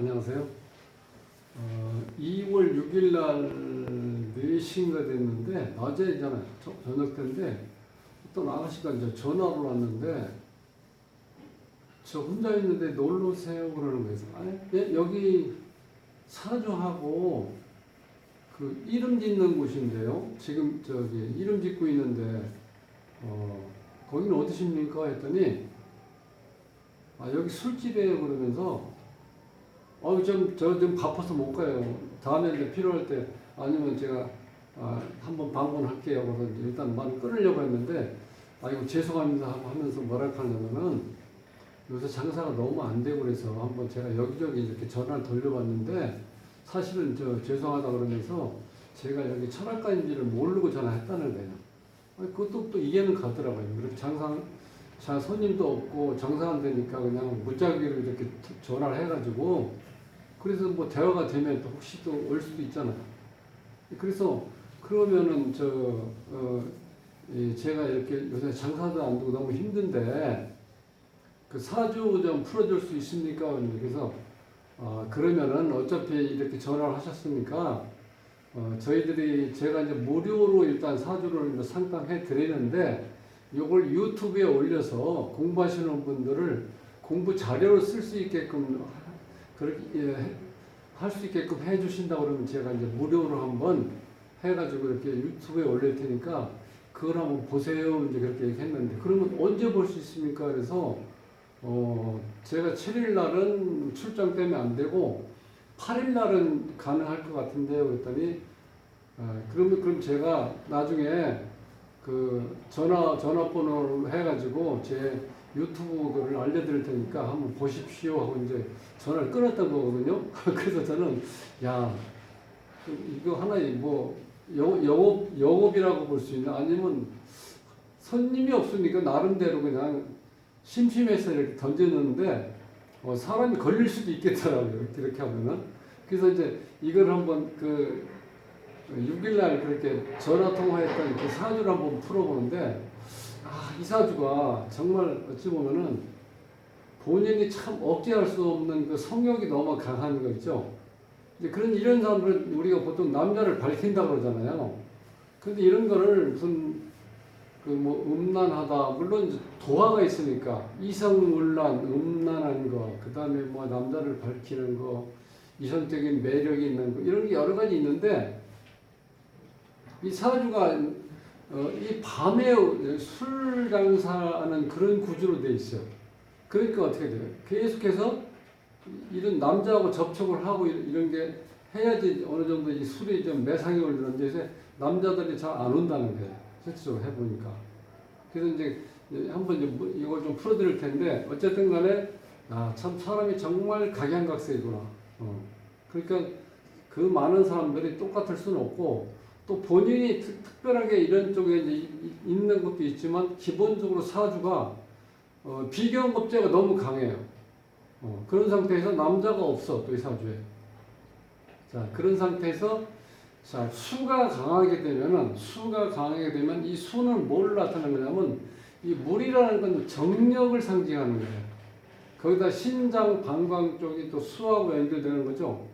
안녕하세요. 2월 6일 날 4시인가 됐는데, 낮에잖아요. 저녁 때인데, 어떤 아가씨가 이제 전화를 왔는데, 저 혼자 있는데 놀러 오세요. 그러는 거예요. 아니, 예, 여기 사주하고 그 이름 짓는 곳인데요. 지금 저기 이름 짓고 있는데, 거기는 어디십니까? 했더니, 여기 술집이에요. 그러면서, 저 좀 바빠서 못 가요. 다음에 이제 필요할 때, 아니면 제가, 한번 방문할게요. 그래서 일단 말을 끊으려고 했는데, 이거 죄송합니다 하면서 뭐라 하냐면은, 요새 장사가 너무 안 되고 그래서 한번 제가 여기저기 이렇게 전화를 돌려봤는데, 사실은 죄송하다 그러면서, 제가 여기 철학가인지를 모르고 전화했다는 거예요. 그것도 또 이해는 가더라고요. 그렇게 자, 손님도 없고 장사 안 되니까 그냥 무작위로 이렇게 전화를 해가지고, 그래서 뭐 대화가 되면 또 혹시 또 올 수도 있잖아요. 그래서 그러면은 제가 이렇게 요새 장사도 안 되고 너무 힘든데 그 사주 좀 풀어줄 수 있습니까? 그래서 그러면은 어차피 이렇게 전화를 하셨으니까 저희들이 제가 이제 무료로 일단 사주를 이제 상담해 드리는데 요걸 유튜브에 올려서 공부하시는 분들을 공부 자료를 쓸 수 있게끔 그렇게 할 수 있게끔 해주신다 그러면 제가 이제 무료로 한번 해가지고 이렇게 유튜브에 올릴 테니까 그걸 한번 보세요. 이제 그렇게 얘기했는데 그러면 언제 볼 수 있습니까? 그래서 제가 7일 날은 출장 때문에 안 되고 8일 날은 가능할 것 같은데요. 그랬더니 그럼 제가 나중에 그 전화번호를 해가지고 제 유튜브를 알려드릴 테니까 한번 보십시오 하고 이제 전화를 끊었던 거거든요. 그래서 저는 이거 하나의 뭐 영업이라고 볼 수 있나 아니면 손님이 없으니까 나름대로 그냥 심심해서 이렇게 던졌는데 사람이 걸릴 수도 있겠더라고요. 이렇게 하면은. 그래서 이제 이걸 한번 6일날 그렇게 전화 통화했던 그 사주를 한번 풀어보는데, 이 사주가 정말 어찌 보면은 본인이 참 억제할 수 없는 그 성욕이 너무 강한 거 있죠. 이런 사람들은 우리가 보통 남자를 밝힌다고 그러잖아요. 근데 이런 거를 무슨 음란하다, 물론 도화가 있으니까 이성음란, 음란한 거, 그 다음에 뭐 남자를 밝히는 거, 이성적인 매력이 있는 거, 이런 게 여러 가지 있는데, 이 사주가 이 밤에 술 장사하는 그런 구조로 돼 있어요. 그러니까 어떻게 돼요? 계속해서 이런 남자하고 접촉을 하고 이런 게 해야지 어느 정도 이 술이 좀 매상이 오르는데 남자들이 잘 안 온다는 거예요. 실제로 해보니까. 그래서 이제 한번 이걸 좀 풀어드릴 텐데 어쨌든 간에 참 사람이 정말 각양각색이구나. 그러니까 그 많은 사람들이 똑같을 수는 없고 또 본인이 특별하게 이런 쪽에 이제 있는 것도 있지만 기본적으로 사주가 비경급제가 너무 강해요. 그런 상태에서 남자가 없어 또 이 사주에. 자 그런 상태에서 수가 강하게 되면 이 수는 뭘 나타내는 거냐면 이 물이라는 건 정력을 상징하는 거예요. 거기다 신장, 방광 쪽이 또 수하고 연결되는 거죠.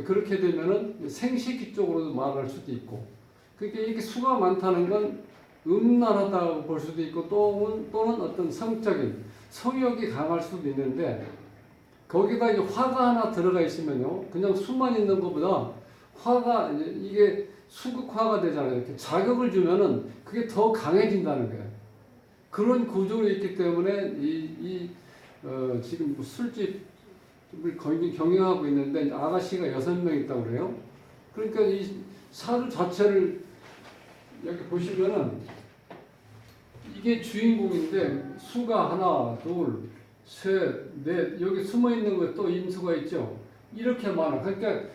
그렇게 되면은 생식기 쪽으로도 말할 수도 있고, 그러니까 이렇게 수가 많다는 건 음란하다고 볼 수도 있고 또는 어떤 성적인 성욕이 강할 수도 있는데 거기다 이제 화가 하나 들어가 있으면요, 그냥 수만 있는 것보다 화가 이게 수극화가 되잖아요. 이렇게 자극을 주면은 그게 더 강해진다는 거예요. 그런 구조로 있기 때문에 지금 술집 거의 경영하고 있는데 아가씨가 6명 있다고 그래요. 그러니까 이 사주 자체를 여기 보시면은 이게 주인공인데 수가 하나, 둘, 셋, 넷 여기 숨어 있는 거 또 임수가 있죠. 이렇게 많아. 그러니까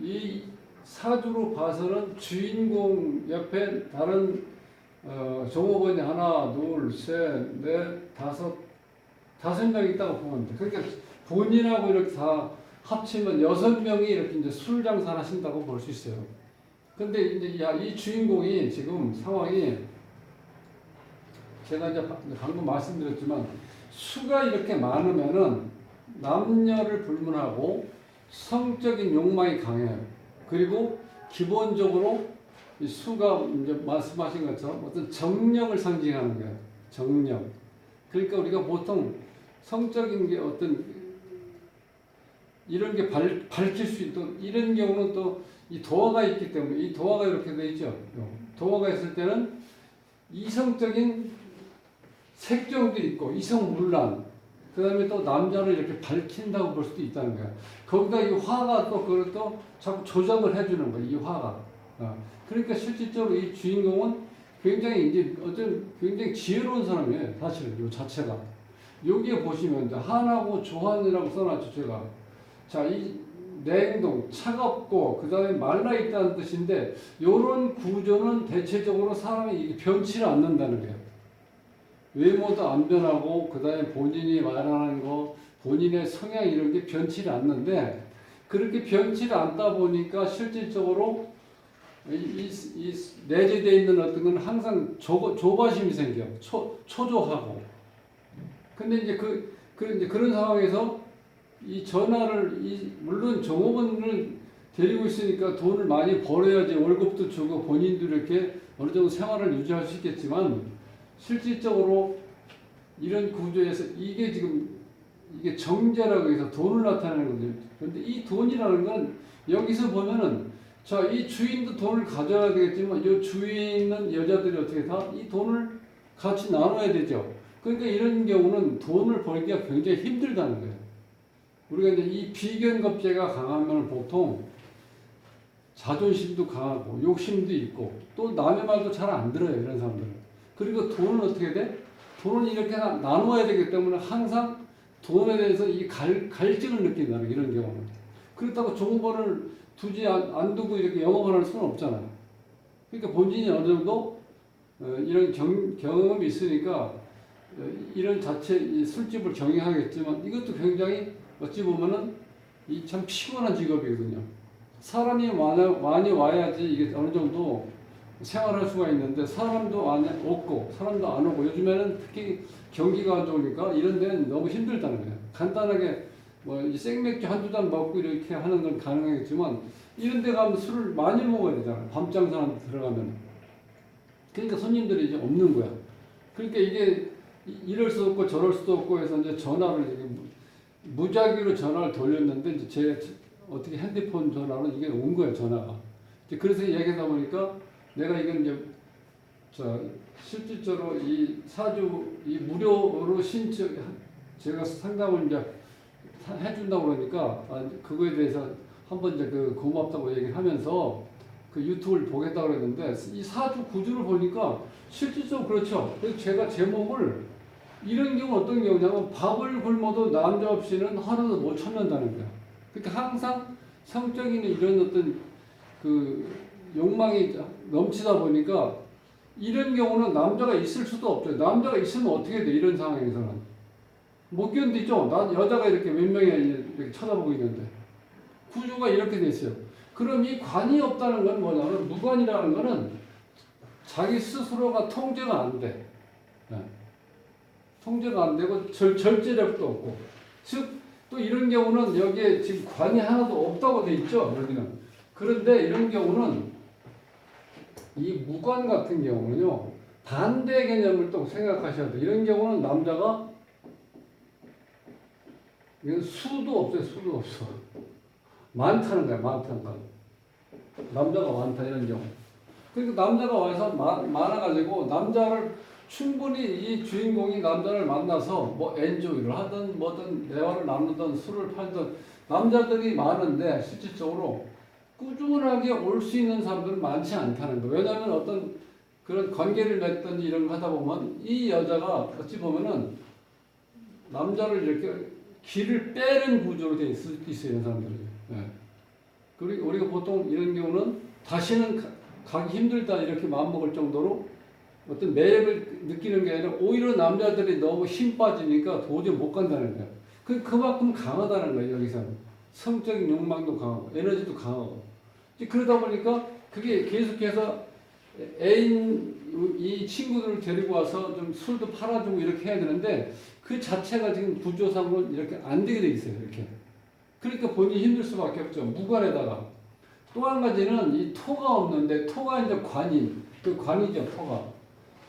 이 사주로 봐서는 주인공 옆에 다른 종업원이 하나, 둘, 셋, 넷, 다섯 명 있다고 보면 돼. 그러니까 본인하고 이렇게 다 합치면 6명이 이렇게 이제 술 장사를 하신다고 볼 수 있어요. 근데 이제 이 주인공이 지금 상황이 제가 이제 방금 말씀드렸지만 수가 이렇게 많으면은 남녀를 불문하고 성적인 욕망이 강해요. 그리고 기본적으로 이 수가 이제 말씀하신 것처럼 어떤 정령을 상징하는 거예요. 정령. 그러니까 우리가 보통 성적인 게 어떤 이런 게 밝힐 수 있던 이런 경우는 또 이 도화가 있기 때문에 이 도화가 이렇게 돼 있죠. 도화가 있을 때는 이성적인 색정도 있고 이성문란 그 다음에 또 남자를 이렇게 밝힌다고 볼 수도 있다는 거야. 거기다 이 화가 또 그걸 또 자꾸 조작을 해주는 거야. 이 화가. 그러니까 실질적으로 이 주인공은 굉장히 이제 어떤 굉장히 지혜로운 사람이에요. 사실은 이 자체가. 여기에 보시면 이제 한하고 조한이라고 써놨죠. 제가. 자, 이 냉동, 차갑고 그 다음에 말라 있다는 뜻인데 이런 구조는 대체적으로 사람이 변치를 않는다는 거예요. 외모도 안 변하고 그 다음에 본인이 말하는 거 본인의 성향 이런 게 변치를 않는데 그렇게 변치를 않다 보니까 실질적으로 이 내재되어 있는 어떤 건 항상 조바심이 생겨 초조하고 근데 이제 이제 그런 상황에서 이 전화를 물론 종업원을 데리고 있으니까 돈을 많이 벌어야지 월급도 주고 본인도 이렇게 어느 정도 생활을 유지할 수 있겠지만 실질적으로 이런 구조에서 이게 지금 이게 정제라고 해서 돈을 나타내는 거죠. 그런데 이 돈이라는 건 여기서 보면은 자, 이 주인도 돈을 가져야 되겠지만 이 주위에 있는 여자들이 어떻게 다 이 돈을 같이 나눠야 되죠. 그러니까 이런 경우는 돈을 벌기가 굉장히 힘들다는 거예요. 우리가 이제 이 비견겁제가 강하면 보통 자존심도 강하고 욕심도 있고 또 남의 말도 잘 안 들어요. 이런 사람들은. 그리고 돈은 어떻게 돼? 돈은 이렇게 나누어야 되기 때문에 항상 돈에 대해서 이 갈증을 느낀다는 이런 경우는. 그렇다고 종업원을 안 두고 이렇게 영업을 할 수는 없잖아요. 그러니까 본인이 어느 정도 이런 경험이 있으니까 이런 이 술집을 경영하겠지만 이것도 굉장히 어찌 보면은 이 참 피곤한 직업이거든요. 사람이 많이 와야지 이게 어느 정도 생활할 수가 있는데 사람도 없고 사람도 안 오고 요즘에는 특히 경기가 안 좋으니까 이런 데는 너무 힘들다는 거예요. 간단하게 뭐 이 생맥주 한두 잔 먹고 이렇게 하는 건 가능하겠지만 이런 데 가면 술을 많이 먹어야 되잖아요. 밤장사한테 들어가면. 그러니까 손님들이 이제 없는 거야. 그러니까 이게 이럴 수도 없고 저럴 수도 없고 해서 이제 전화를 무작위로 전화를 돌렸는데 이제 제 어떻게 핸드폰 전화로 이게 온 거예요. 전화가. 이제 그래서 얘기하다 보니까 내가 이건 이제 실질적으로 이 사주 이 무료로 제가 상담을 이제 해준다고 그러니까 그거에 대해서 한번 이제 고맙다고 얘기를 하면서 그 유튜브를 보겠다고 그랬는데 이 사주 구조를 보니까 실질적으로 그렇죠. 그래서 제가 제 몸을 이런 경우 어떤 경우냐면 밥을 굶어도 남자 없이는 하루도 못 참는다는 거야. 그러니까 항상 성적인 이런 어떤 욕망이 넘치다 보니까 이런 경우는 남자가 있을 수도 없죠. 남자가 있으면 어떻게 돼? 이런 상황에서는 못 견디죠. 난 여자가 이렇게 몇 명이 이렇게 쳐다보고 있는데 구조가 이렇게 돼 있어요. 그럼 이 관이 없다는 건 뭐냐면 무관이라는 거는 자기 스스로가 통제가 안 돼. 네. 통제가 안 되고 절제력도 없고 즉 또 이런 경우는 여기에 지금 관이 하나도 없다고 돼 있죠. 여기는. 그런데 이런 경우는 이 무관 같은 경우는요 반대 개념을 또 생각하셔야 돼요. 이런 경우는 남자가 이건 수도 없어요. 수도 없어. 많다는 거야. 많다는 거. 남자가 많다 이런 경우. 그러니까 남자가 와서 많아가지고 남자를 충분히 이 주인공이 남자를 만나서 뭐 엔조이를 하든 뭐든 대화를 나누든 술을 팔든 남자들이 많은데 실질적으로 꾸준하게 올 수 있는 사람들은 많지 않다는 거예요. 왜냐하면 어떤 그런 관계를 맺든지 이런 거 하다 보면 이 여자가 어찌 보면은 남자를 이렇게 길을 빼는 구조로 되어 있어요. 이런 사람들이. 네. 그리고 우리가 보통 이런 경우는 다시는 가기 힘들다 이렇게 마음먹을 정도로 어떤 매력을 느끼는 게 아니라 오히려 남자들이 너무 힘 빠지니까 도저히 못 간다는 거예요. 그만큼 강하다는 거예요. 여기서는. 성적인 욕망도 강하고 에너지도 강하고. 그러다 보니까 그게 계속해서 애인 이 친구들을 데리고 와서 좀 술도 팔아주고 이렇게 해야 되는데 그 자체가 지금 구조상으로 이렇게 안 되게 돼 있어요. 이렇게. 그러니까 본인이 힘들 수밖에 없죠. 무관에다가. 또 한 가지는 이 토가 없는데 토가 이제 관인. 그 관이죠. 토가.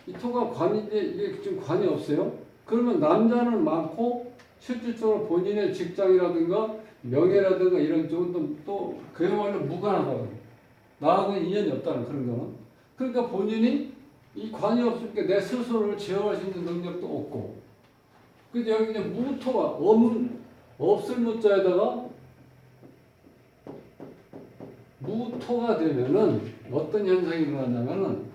이 토가 관인데 이게 지금 관이 없어요. 그러면 남자는 많고 실질적으로 본인의 직장이라든가 명예라든가 이런 쪽은 또 그야말로 무관하다고. 나하고는 인연이 없다는 그런 거는. 그러니까 본인이 이 관이 없으니까 내 스스로를 제어할 수 있는 능력도 없고. 근데 여기 이제 무토가 없을 무자에다가 무토가 되면은 어떤 현상이 일어나냐면은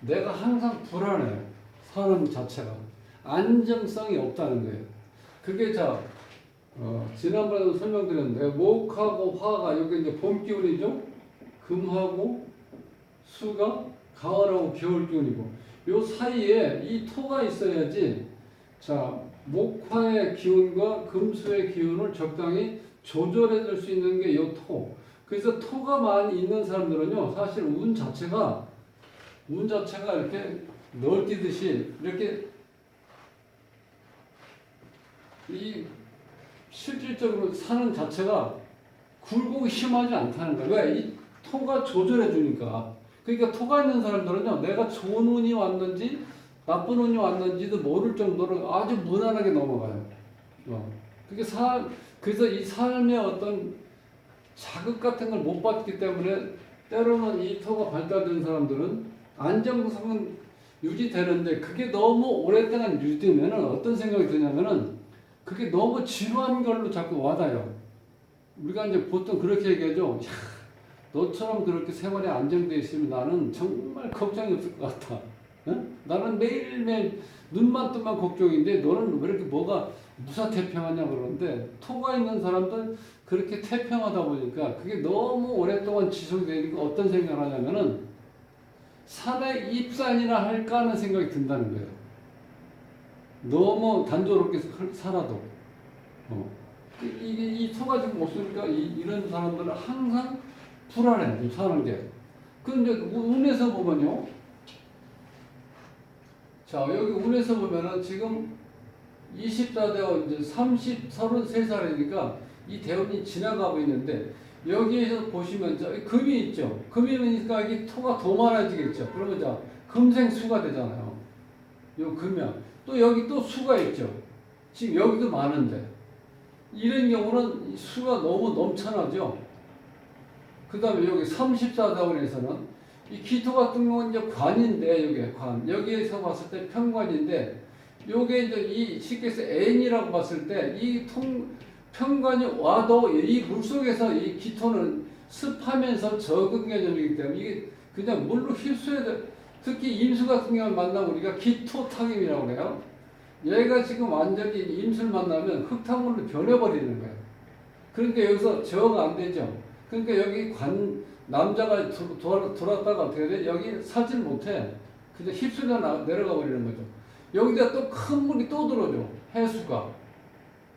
내가 항상 불안해요. 사람 자체가. 안정성이 없다는 거예요. 그게 지난번에도 설명드렸는데, 목하고 화가, 여기 이제 봄 기운이죠? 금하고 수가 가을하고 겨울 기운이고, 요 사이에 이 토가 있어야지, 목화의 기운과 금수의 기운을 적당히 조절해 줄 수 있는 게 요 토. 그래서 토가 많이 있는 사람들은요, 사실 운 자체가 이렇게 널뛰듯이, 이렇게 실질적으로 사는 자체가 굴곡이 심하지 않다는 거예요. 왜? 이 토가 조절해 주니까. 그러니까 토가 있는 사람들은요, 내가 좋은 운이 왔는지 나쁜 운이 왔는지도 모를 정도로 아주 무난하게 넘어가요. 그래서 이 삶의 어떤 자극 같은 걸 못 받기 때문에 때로는 이 토가 발달된 사람들은 안정성은 유지되는데 그게 너무 오랫동안 유지되면 어떤 생각이 드냐면은 그게 너무 지루한 걸로 자꾸 와닿아요. 우리가 이제 보통 그렇게 얘기하죠. 야, 너처럼 그렇게 생활에 안정되어 있으면 나는 정말 걱정이 없을 것 같아. 응? 나는 매일매일 눈만 뜨면 걱정인데 너는 왜 이렇게 뭐가 무사태평하냐 그러는데 토가 있는 사람들 그렇게 태평하다 보니까 그게 너무 오랫동안 지속이 되니까 어떤 생각을 하냐면은 산에 입산이나 할까 하는 생각이 든다는 거예요. 너무 단조롭게 살아도. 이 토가 지금 없으니까 이런 사람들은 항상 불안해, 좀 사는 게. 그런데 운에서 보면요. 여기 운에서 보면은 지금 24대와 이제 33살이니까 이 대운이 지나가고 있는데 여기에서 보시면 금이 있죠. 금이니까 이 토가 더 많아지겠죠. 그러면 금생수가 되잖아요. 요 금이야. 또 여기 또 수가 있죠. 지금 여기도 많은데 이런 경우는 수가 너무 넘쳐나죠. 그 다음에 여기 34다운에서는 이 기토 같은 경우는 이제 관인데 여기 관 여기에서 봤을 때 편관인데 요게 이제 쉽게 해서 N이라고 봤을 때 이 편관이 와도 이 물속에서 이 기토는 습하면서 적은 개념이기 때문에 이게 그냥 물로 휩쓸어야 돼. 특히 임수 같은 경우를 만나면 우리가 기토탕임이라고 해요. 얘가 지금 완전히 임수를 만나면 흙탕물로 변해버리는 거예요. 그러니까 여기서 제어가 안 되죠. 그러니까 여기 남자가 돌았다가 어떻게 돼? 여기 살질 못해. 그냥 휩쓸려 내려가 버리는 거죠. 여기다 또 큰 물이 또 들어오죠. 해수가.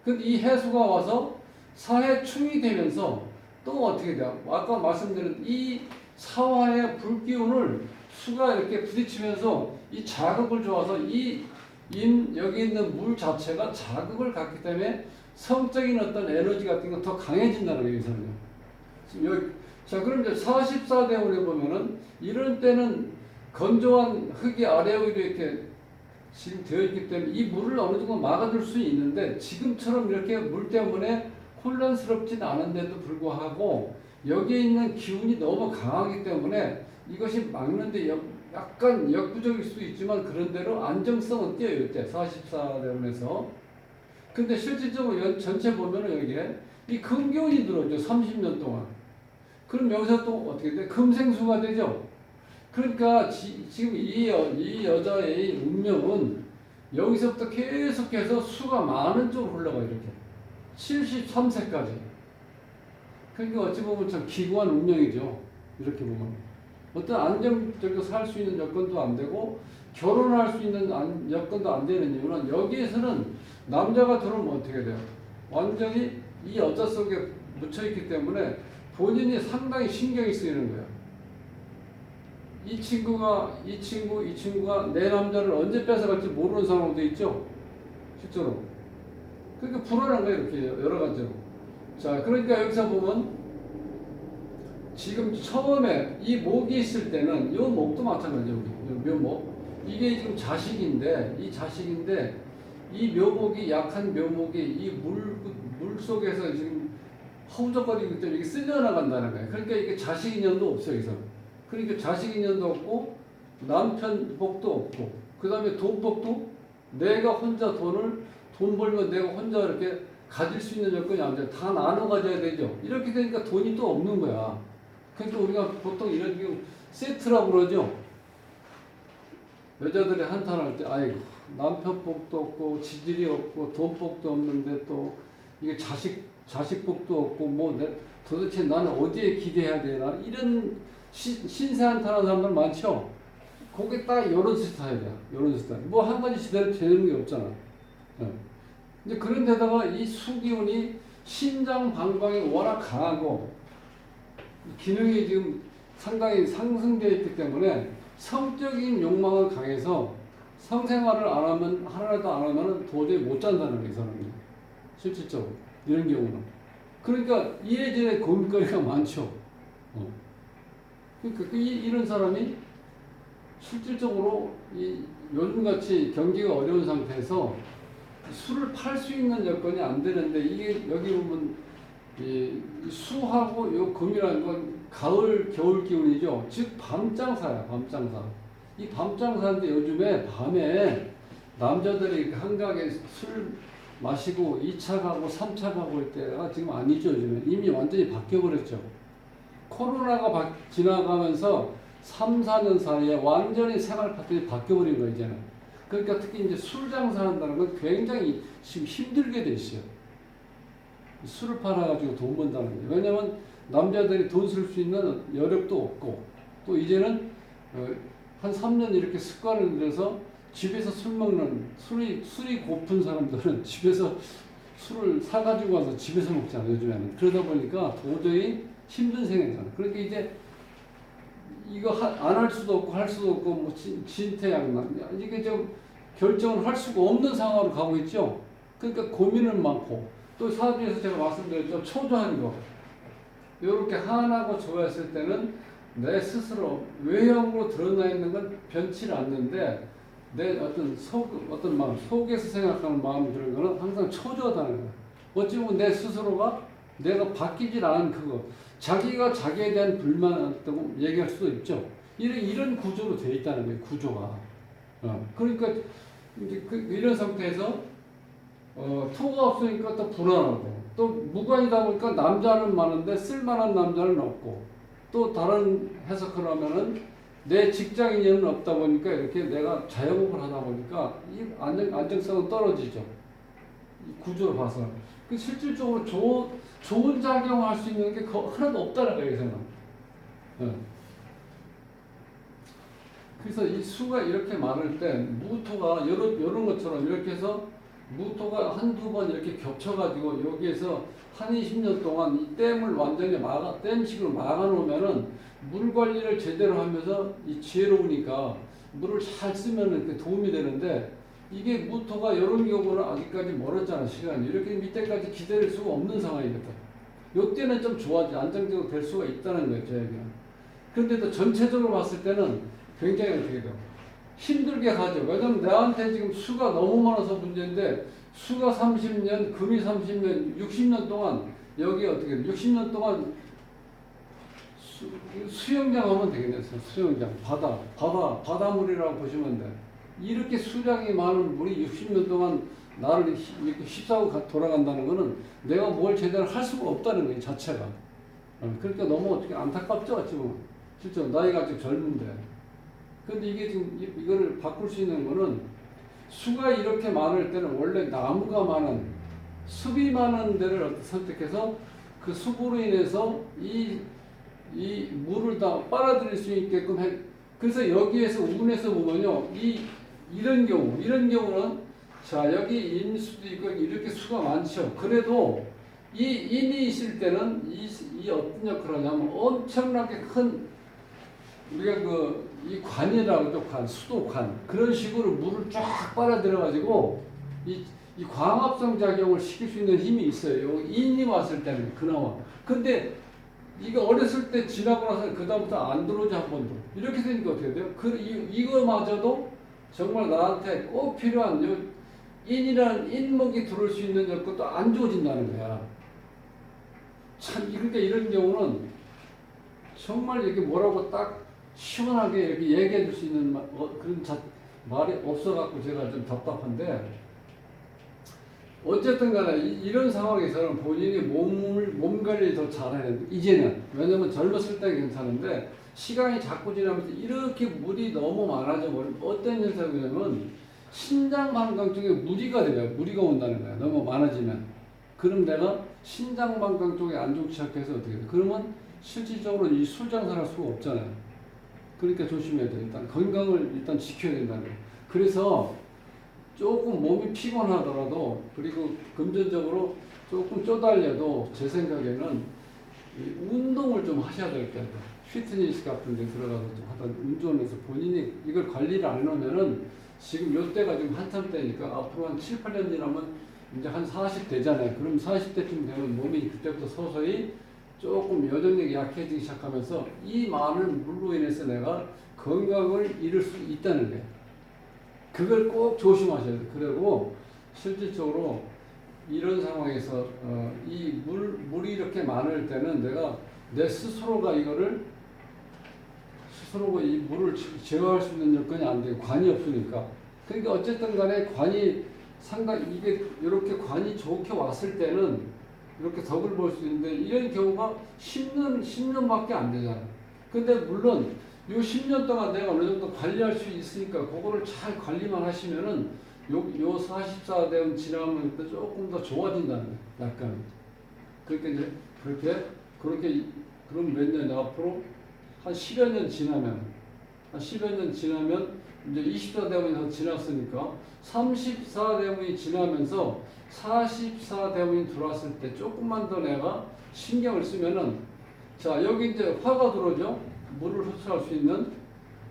근데 이 해수가 와서 사해충이 되면서 또 어떻게 돼요? 아까 말씀드린 이 사화의 불기운을 수가 이렇게 부딪히면서 이 자극을 줘서 여기 있는 물 자체가 자극을 갖기 때문에 성적인 어떤 에너지 같은 거 더 강해진다는 거예요, 여기서는요. 지금 그럼 이제 44대운에 보면은 이런 때는 건조한 흙이 아래 위로 이렇게 지금 되어 있기 때문에 이 물을 어느 정도 막아줄 수 있는데 지금처럼 이렇게 물 때문에 혼란스럽진 않은데도 불구하고 여기에 있는 기운이 너무 강하기 때문에 이것이 막는데 약간 역부족일 수도 있지만 그런대로 안정성은 띄어요. 이때 44대운에서. 근데 실질적으로 전체 보면은 여기에 이 금기운이 들어오죠. 30년 동안. 그럼 여기서 또 어떻게 돼? 금생수가 되죠. 그러니까 지금 이 여자의 운명은 여기서부터 계속해서 수가 많은 쪽으로 흘러가요. 이렇게 73세까지. 그러니까 어찌 보면 참 기구한 운명이죠. 이렇게 보면 어떤 안정적으로 살 수 있는 여건도 안 되고 결혼할 수 있는 여건도 안 되는 이유는 여기에서는 남자가 들어오면 어떻게 돼요? 완전히 이 여자 속에 묻혀있기 때문에 본인이 상당히 신경이 쓰이는 거예요. 이 친구가 내 남자를 언제 뺏어갈지 모르는 상황도 있죠. 실제로. 그러니까 불안한 거예요. 이렇게 여러 가지로. 자, 그러니까 여기서 보면 지금 처음에 이 목이 있을 때는 이 목도 마찬가지예요. 여기 묘목. 이게 지금 자식인데 이 묘목이 약한 묘목이 이 물 속에서 지금 허우적거리기 때문에 이게 쓸려나간다는 거예요. 그러니까 이게 자식 인연도 없어요. 여기서. 그러니까 자식 인연도 없고 남편 복도 없고 그 다음에 돈 복도 내가 혼자 돈 벌면 내가 혼자 이렇게 가질 수 있는 여건이 안 돼. 다 나눠 가져야 되죠. 이렇게 되니까 돈이 또 없는 거야. 그러니까 우리가 보통 이런 경우 세트라고 그러죠. 여자들이 한탄할 때 아이고 남편 복도 없고 지질이 없고 돈 복도 없는데 또 이게 자식 복도 없고 뭐 도대체 나는 어디에 기대해야 되나 이런 신세 한탄하는 사람들 많죠. 그게 딱 이런 스타일이야. 이런 스타일. 뭐 한 가지 제대로 되는 게 없잖아. 네. 이제 그런 데다가 이 수기운이 신장 방광이 워낙 강하고 기능이 지금 상당히 상승되어 있기 때문에 성적인 욕망은 강해서 성생활을 하나라도 안 하면 도저히 못 잔다는 게 이 사람이 실질적으로 이런 경우는. 그러니까 이래저래 고민거리가 많죠. 그러니까 이런 사람이 실질적으로 요즘같이 경기가 어려운 상태에서 술을 팔 수 있는 여건이 안 되는데 이게 여기 보면 이 수하고 요 금이라는 건 가을 겨울 기운이죠. 즉 밤장사야. 밤장사. 이 밤장사인데 요즘에 밤에 남자들이 한가하게 술 마시고 2차 가고 3차 가고 할 때가 지금 아니죠. 요즘에 이미 완전히 바뀌어버렸죠. 코로나가 지나가면서 3, 4년 사이에 완전히 생활 패턴이 바뀌어버린 거예요. 이제는. 그러니까 특히 이제 술 장사한다는 건 굉장히 지금 힘들게 돼 있어요. 술을 팔아가지고 돈 번다는 거예요. 왜냐면 남자들이 돈 쓸 수 있는 여력도 없고 또 이제는 한 3년 이렇게 습관을 들여서 집에서 술 먹는 술이 고픈 사람들은 집에서 술을 사가지고 와서 집에서 먹잖아요. 요즘에는. 그러다 보니까 도저히 힘든 생활이잖아. 그러니까 이제 이거 안 할 수도 없고 할 수도 없고 뭐 진퇴양난 이게 좀 결정을 할 수가 없는 상황으로 가고 있죠. 그러니까 고민은 많고 또 사주에서 제가 말씀드렸죠. 초조한 거 이렇게 하나고 좋아했을 때는 내 스스로 외형으로 드러나 있는 건 변치를 않는데 내 어떤 마음 속에서 생각하는 마음이 드는 거는 항상 초조하다는 거예요. 어찌 보면 내 스스로가 내가 바뀌질 않은 그거 자기가 자기에 대한 불만을 얘기할 수도 있죠. 이런 구조로 되어 있다는 거예요. 구조가. 그러니까 이제 이런 상태에서 토가 없으니까 또 불안하고 또 무관이다 보니까 남자는 많은데 쓸만한 남자는 없고 또 다른 해석을 하면은 내 직장 인연은 없다 보니까 이렇게 내가 자영업을 하다 보니까 이 안정성은 떨어지죠. 이 구조를 봐서. 그 실질적으로 좋은 작용을 할 수 있는 게 하나도 없다는 거예요, 여기서는. 그래서 이 수가 이렇게 많을 때 무토가 이런 것처럼 이렇게 해서 무토가 한두 번 이렇게 겹쳐가지고 여기에서 한 20년 동안 이 댐을 완전히 댐식으로 막아놓으면은 물 관리를 제대로 하면서 이 지혜로우니까 물을 잘 쓰면은 도움이 되는데 이게 무토가 이런 경우는 아직까지 멀었잖아, 시간이. 이렇게 밑에까지 기다릴 수가 없는 상황이거든. 요때는 좀 안정적으로 될 수가 있다는 거예요, 제 얘기는. 그런데도 전체적으로 봤을 때는 굉장히 어떻게 돼요? 힘들게 가죠. 왜냐면 나한테 지금 수가 너무 많아서 문제인데 수가 30년, 금이 30년, 60년 동안 여기 어떻게 돼? 60년 동안 수영장 하면 되겠네요. 수영장, 바다물이라고 보시면 돼. 이렇게 수량이 많은 물이 60년 동안 나를 이렇게 휩싸고 돌아간다는 거는 내가 뭘 제대로 할 수가 없다는 거예요, 자체가. 그러니까 너무 어떻게 안타깝죠, 지금. 실제로 나이가 아직 젊은데. 근데 이게 지금 이거를 바꿀 수 있는 거는 수가 이렇게 많을 때는 원래 나무가 많은 숲이 많은 데를 선택해서 그 숲으로 인해서 이 물을 다 빨아들일 수 있게끔 해. 그래서 여기에서 운에서 보면요, 이런 경우는 자 여기 인수도 있고 이렇게 수가 많죠. 그래도 이 인이 있을 때는 이 어떤 역할을 하냐면 엄청나게 큰 우리가 이 관이라고 또 관, 수도관 그런 식으로 물을 쫙 빨아들여가지고 이 광합성 작용을 시킬 수 있는 힘이 있어요. 인이 왔을 때는 그나마. 근데 이거 어렸을 때 지나고 나서 그 다음부터 안 들어오지 한 번도. 이렇게 되니까 어떻게 돼요? 이거마저도 정말 나한테 꼭 필요한 인이라는 인목이 들어올 수 있는 것도 안 좋아진다는 거야. 참 그러니까 이런 경우는 정말 이렇게 뭐라고 딱 시원하게 이렇게 얘기해 줄 수 있는 그런 말이 없어갖고 제가 좀 답답한데, 어쨌든 간에 이런 상황에서는 본인이 몸 관리 더 잘해야 되는데, 이제는. 왜냐면 젊었을 때 괜찮은데, 시간이 자꾸 지나면서 이렇게 물이 너무 많아져 버리면 어떤 현상이냐면, 신장방광 쪽에 무리가 돼요. 무리가 온다는 거야. 너무 많아지면. 그럼 내가 신장방광 쪽에 안 좋기 시작해서 어떻게 돼? 그러면 실질적으로 이 술 장사를 할 수가 없잖아요. 그러니까 조심해야 돼. 일단 건강을 일단 지켜야 된다는 거예요. 그래서 조금 몸이 피곤하더라도, 그리고 금전적으로 조금 쪼달려도 제 생각에는 운동을 좀 하셔야 될 것 같아요. 피트니스 같은 데 들어가서 좀 하던 운동해서 본인이 이걸 관리를 안 해놓으면은 지금 요때가 지금 한참 때니까 앞으로 한 7, 8년 지나면 이제 한 40 되잖아요. 그럼 40대쯤 되면 몸이 그때부터 서서히 조금 여전히 약해지기 시작하면서 이 많은 물로 인해서 내가 건강을 잃을 수 있다는 거예요. 그걸 꼭 조심하셔야 돼요. 그리고 실질적으로 이런 상황에서 물이 이렇게 많을 때는 내가 내 스스로가 이 물을 제어할 수 있는 여건이 안 돼요. 관이 없으니까. 그러니까 어쨌든 간에 관이 상당히 이게 이렇게 관이 좋게 왔을 때는 이렇게 덕을 볼 수 있는데, 이런 경우가 10년밖에 안 되잖아요. 근데 물론 요 10년 동안 내가 어느 정도 관리할 수 있으니까 그거를 잘 관리만 하시면은 요 44대 지나면 조금 더 좋아진다는 거예요. 약간. 그러니까 이제 그렇게 그럼 몇 년 앞으로 한 10여 년 지나면 이제 24대운이 지났으니까 34대운이 지나면서 44대운이 들어왔을 때 조금만 더 내가 신경을 쓰면은, 자, 여기 이제 화가 들어오죠. 물을 흡수할 수 있는,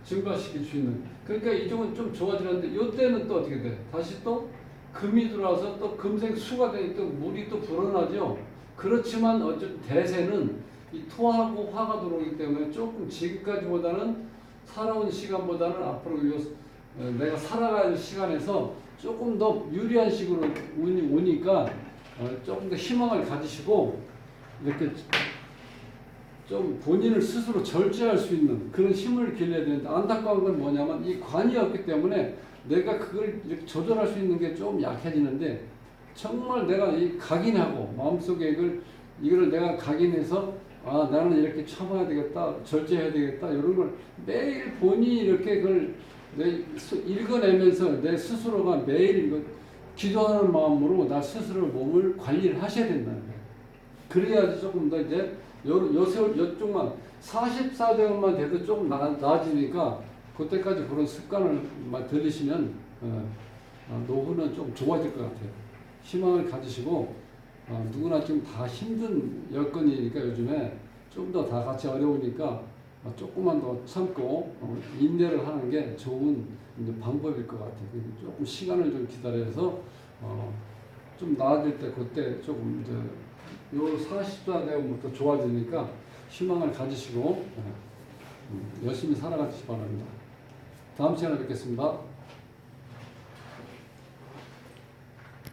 증가시킬 수 있는. 그러니까 이쪽은 좀 좋아지는데, 이때는 또 어떻게 돼? 다시 또 금이 들어와서 또 금생수가 되니까 물이 또 불어나죠. 그렇지만 어쨌든 대세는 이 토하고 화가 들어오기 때문에 조금 지금까지보다는 살아온 시간보다는 앞으로 내가 살아갈 시간에서 조금 더 유리한 식으로 운이 오니까 조금 더 희망을 가지시고 이렇게 좀 본인을 스스로 절제할 수 있는 그런 힘을 길러야 되는데, 안타까운 건 뭐냐면 이 관이 없기 때문에 내가 그걸 이렇게 조절할 수 있는 게 좀 약해지는데, 정말 내가 이 각인하고 마음속에 이걸 내가 각인해서 나는 이렇게 참아야 되겠다, 절제해야 되겠다, 이런 걸 매일 본인이 이렇게 그걸 읽어내면서 내 스스로가 매일 기도하는 마음으로 나 스스로 몸을 관리를 하셔야 된다는 거예요. 그래야지 조금 더 이제 요쪽만 44대만 돼도 조금 나아지니까 그때까지 그런 습관을 들이시면 노후는 좀 좋아질 것 같아요. 희망을 가지시고 누구나 지금 다 힘든 여건이니까 요즘에 좀 더 다 같이 어려우니까 조금만 더 참고 인내를 하는 게 좋은 방법일 것 같아요. 조금 시간을 좀 기다려서 좀 나아질 때 그때 조금 이제 요 44대부터 좋아지니까 희망을 가지시고 열심히 살아가시기 바랍니다. 다음 시간에 뵙겠습니다.